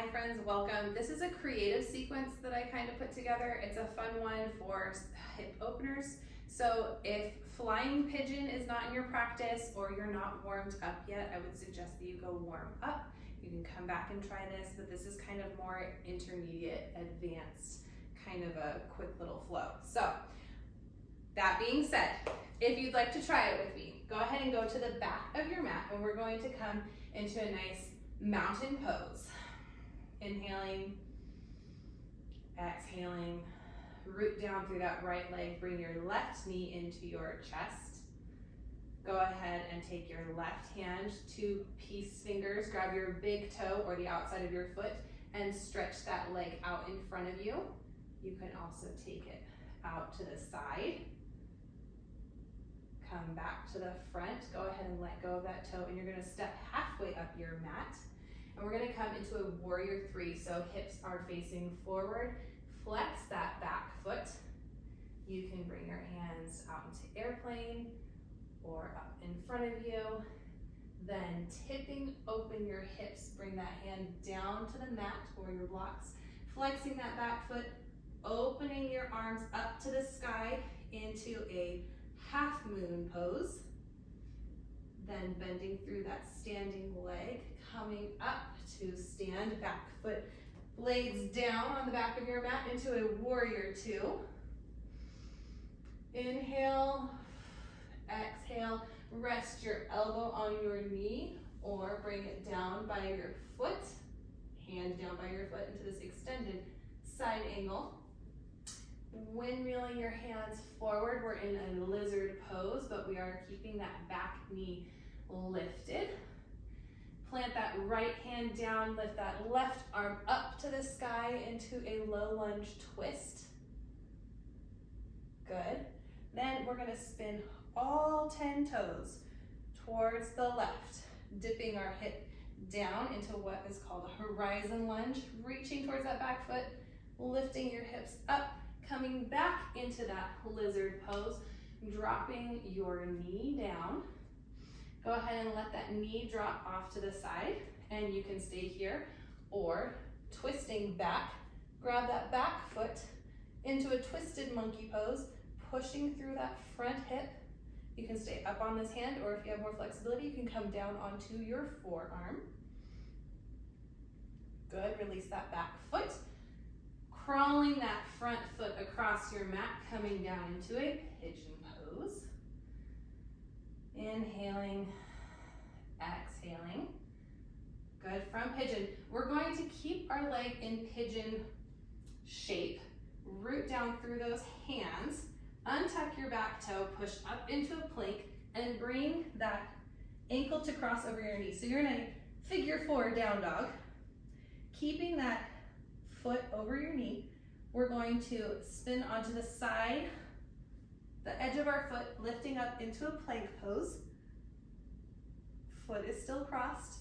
Hi friends, welcome. This is a creative sequence that I kind of put together. It's a fun one for hip openers. So if flying pigeon is not in your practice or you're not warmed up yet, I would suggest that you go warm up. You can come back and try this, but this is kind of more intermediate, advanced, kind of a quick little flow. So that being said, if you'd like to try it with me, go ahead and go to the back of your mat and we're going to come into a nice mountain pose. Inhaling, exhaling, root down through that right leg, bring your left knee into your chest. Go ahead and take your left hand, two peace fingers, grab your big toe or the outside of your foot and stretch that leg out in front of you. You can also take it out to the side. Come back to the front, go ahead and let go of that toe and you're gonna step halfway up your mat. And we're gonna come into a warrior three, so hips are facing forward. Flex that back foot. You can bring your hands out into airplane or up in front of you. Then tipping open your hips, bring that hand down to the mat or your blocks. Flexing that back foot, opening your arms up to the sky into a half moon pose. Then bending through that standing leg, coming up to stand, back foot blades down on the back of your mat into a warrior two. Inhale, exhale, rest your elbow on your knee or bring it down by your foot, hand down by your foot into this extended side angle. Windmilling your hands forward, we're in a lizard pose, but we are keeping that back knee lifted. Plant that right hand down, lift that left arm up to the sky into a low lunge twist. Good. Then we're gonna spin all 10 toes towards the left, dipping our hip down into what is called a horizon lunge, reaching towards that back foot, lifting your hips up, coming back into that lizard pose, dropping your knee down. Go ahead and let that knee drop off to the side and you can stay here or twisting back, grab that back foot into a twisted monkey pose, pushing through that front hip. You can stay up on this hand or if you have more flexibility, you can come down onto your forearm. Good, release that back foot. Crawling that front foot across your mat, coming down into a pigeon pose. Inhaling, exhaling. Good, from pigeon. We're going to keep our leg in pigeon shape. Root down through those hands, untuck your back toe, push up into a plank, and bring that ankle to cross over your knee. So you're in a figure four down dog. Keeping that foot over your knee, we're going to spin onto the side, the edge of our foot, lifting up into a plank pose. Foot is still crossed.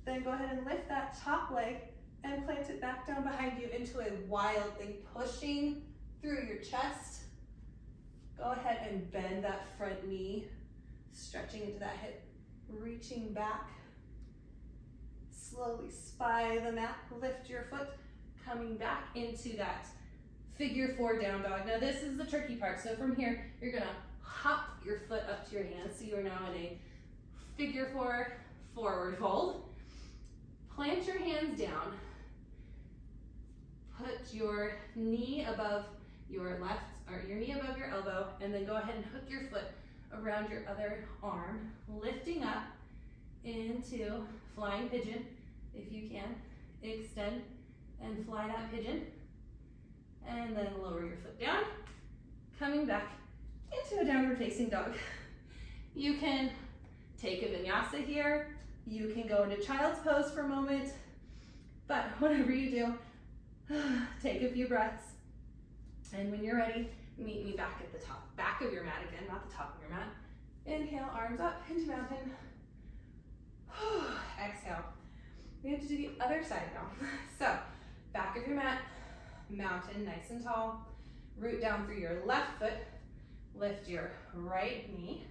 Then go ahead and lift that top leg and plant it back down behind you into a wild thing, pushing through your chest. Go ahead and bend that front knee, stretching into that hip, reaching back. Slowly spy the mat, lift your foot, coming back into that figure four down dog. Now this is the tricky part. So from here, you're gonna hop your foot up to your hands. So you are now in a figure four forward fold. Plant your hands down. Put your knee above your left, or your knee above your elbow, and then go ahead and hook your foot around your other arm, lifting up into flying pigeon, if you can. Extend and fly that pigeon. And then lower your foot down, coming back into a downward facing dog. You can take a vinyasa here. You can go into child's pose for a moment, but whatever you do, take a few breaths. And when you're ready, meet me back at the top, back of your mat again, not the top of your mat. Inhale, arms up into mountain. Exhale. We have to do the other side now. So, back of your mat, mountain, nice and tall. Root down through your left foot. Lift your right knee.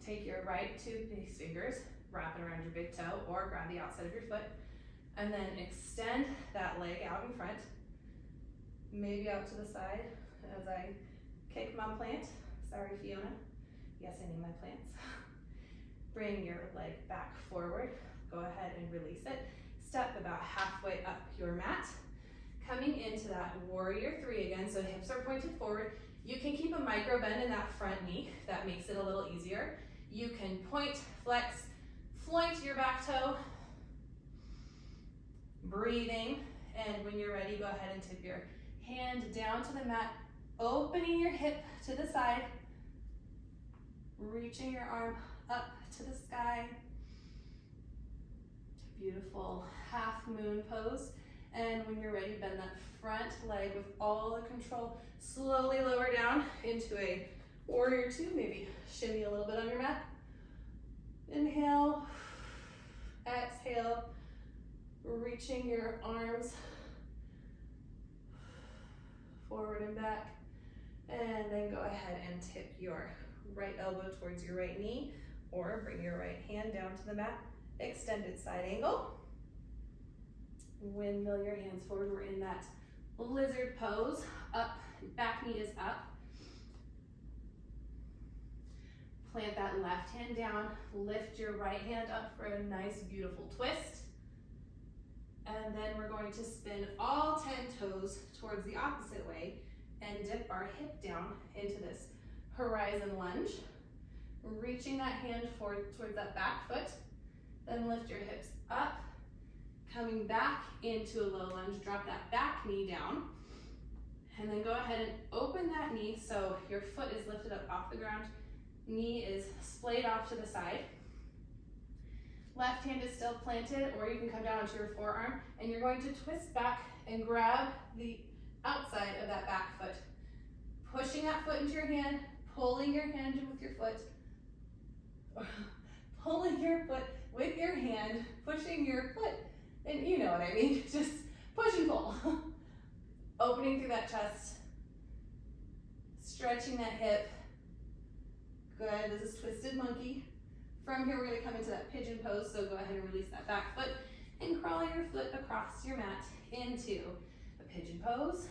Take your right two big fingers, wrap it around your big toe or grab the outside of your foot. And then extend that leg out in front, maybe out to the side as I kick my plant. Sorry, Fiona. Yes, I need my plants. Bring your leg back forward. Go ahead and release it. Step about halfway up your mat. Coming into that warrior three again, so hips are pointed forward. You can keep a micro bend in that front knee. That makes it a little easier. You can point, flex, floint your back toe. Breathing, and when you're ready, go ahead and tip your hand down to the mat, opening your hip to the side, reaching your arm up to the sky. Beautiful half moon pose. And when you're ready, bend that front leg with all the control. Slowly lower down into a warrior two. Maybe shimmy a little bit on your mat. Inhale, exhale, reaching your arms forward and back. And then go ahead and tip your right elbow towards your right knee, or bring your right hand down to the mat. Extended side angle. Windmill your hands forward. We're in that lizard pose. Up, back knee is up. Plant that left hand down. Lift your right hand up for a nice, beautiful twist. And then we're going to spin all 10 toes towards the opposite way and dip our hip down into this horizon lunge. Reaching that hand forward towards that back foot. Then lift your hips up, coming back into a low lunge. Drop that back knee down. And then go ahead and open that knee so your foot is lifted up off the ground. Knee is splayed off to the side. Left hand is still planted, or you can come down onto your forearm, and you're going to twist back and grab the outside of that back foot. Pushing that foot into your hand, pulling your hand with your foot, pulling your foot with your hand, pushing your foot, and you know what I mean, just push and pull. Opening through that chest, stretching that hip. Good, this is twisted monkey. From here, we're going to come into that pigeon pose, so go ahead and release that back foot and crawl your foot across your mat into a pigeon pose.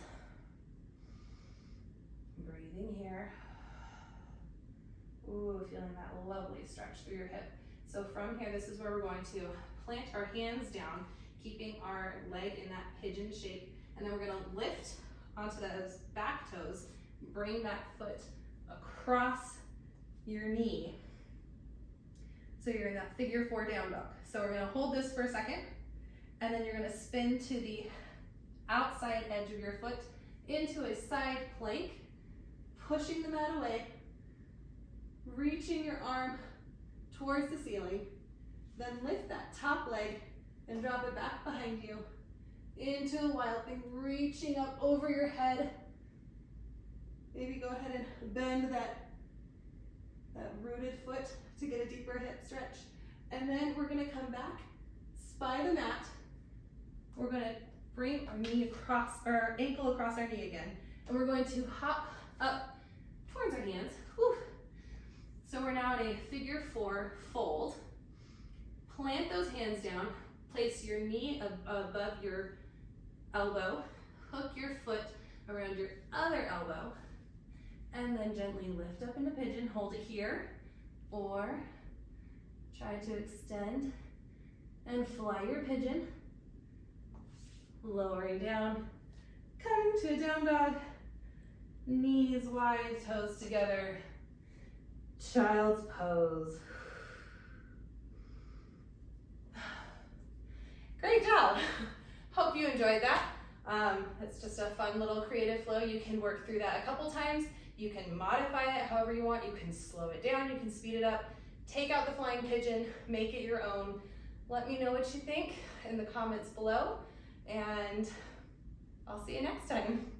Breathing here. Ooh, feeling that lovely stretch through your hip. So from here, this is where we're going to plant our hands down, keeping our leg in that pigeon shape, and then we're going to lift onto those back toes, bring that foot across your knee. So you're in that figure four down dog. So we're going to hold this for a second, and then you're going to spin to the outside edge of your foot into a side plank, pushing the mat away, reaching your arm towards the ceiling, then lift that top leg and drop it back behind you into a wild thing, reaching up over your head. Maybe go ahead and bend that rooted foot to get a deeper hip stretch. And then we're going to come back, spy the mat. We're going to bring our knee across, our ankle across our knee again. And we're going to hop up towards our hands. Whew. So we're now in a figure four fold. Plant those hands down. Place your knee above your elbow. Hook your foot around your other elbow. And then gently lift up into pigeon. Hold it here. Or try to extend and fly your pigeon. Lowering down. Coming to a down dog. Knees wide, toes together. Child's pose. Great job. Hope you enjoyed that. It's just a fun little creative flow. You can work through that a couple times. You can modify it however you want. You can slow it down. You can speed it up. Take out the flying pigeon. Make it your own. Let me know what you think in the comments below. And I'll see you next time.